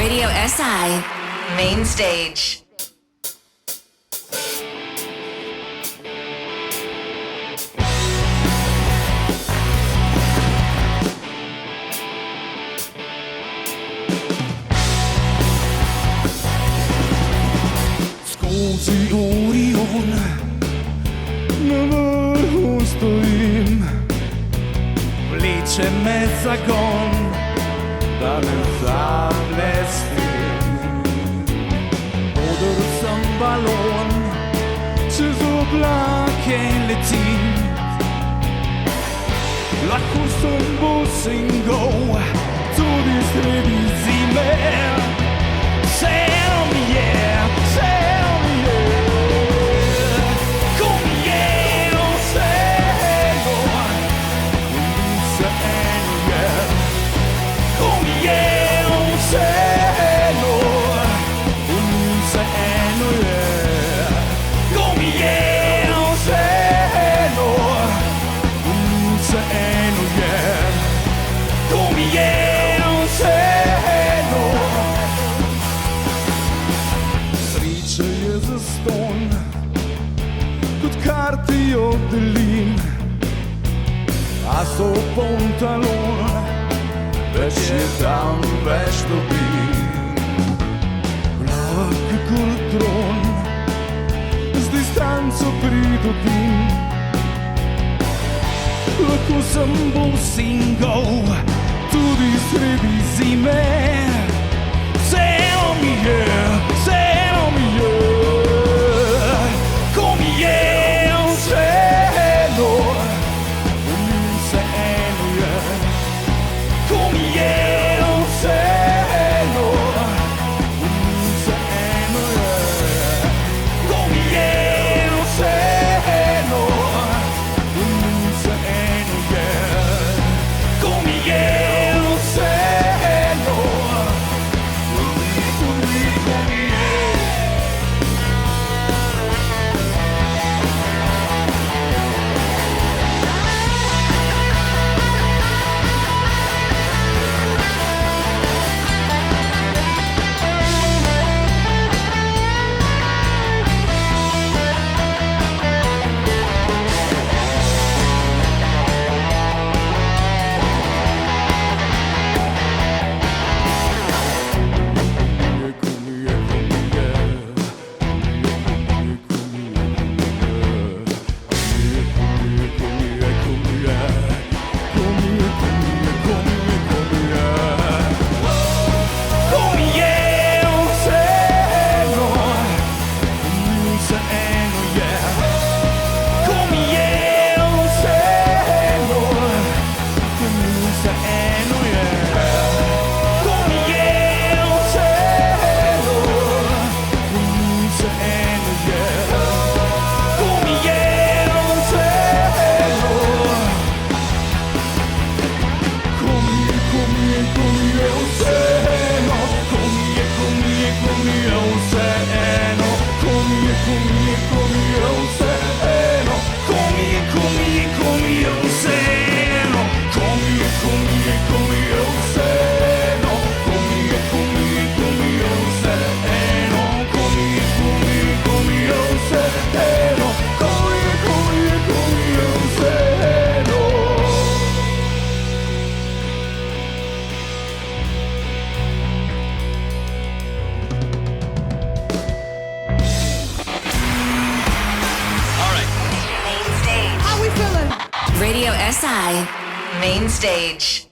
Radio SI Main Stage. Skozi Orion na vrhu stojim, vleče me zagon, da ne zablestim. Odr sem balon, čez oblake letim. Lahko sem bos in gol, tudi sredi zime. Vseeno mi je, vseeno mi je. Ko mi je vseeno, vseeno je. Ko mi je vseeno, vseeno je. Ko mi je vseeno, vseeno je. Ko mi je vseeno. Sreča je zastonj, kot karti oddelim, a so poln talon, več je tam, več dobim. Lahko kot tron, z distanco pridobim. Lahko sem bolj single, tudi sredi zime. Vseeno mi je, vseeno mi je. Ko mi je vseeno, vseeno je. Ko mi je vseeno, vseeno je. Ko mi je vseeno, vseeno je. Ko mi je vseeno, ko mi je. Radio SI Main Stage.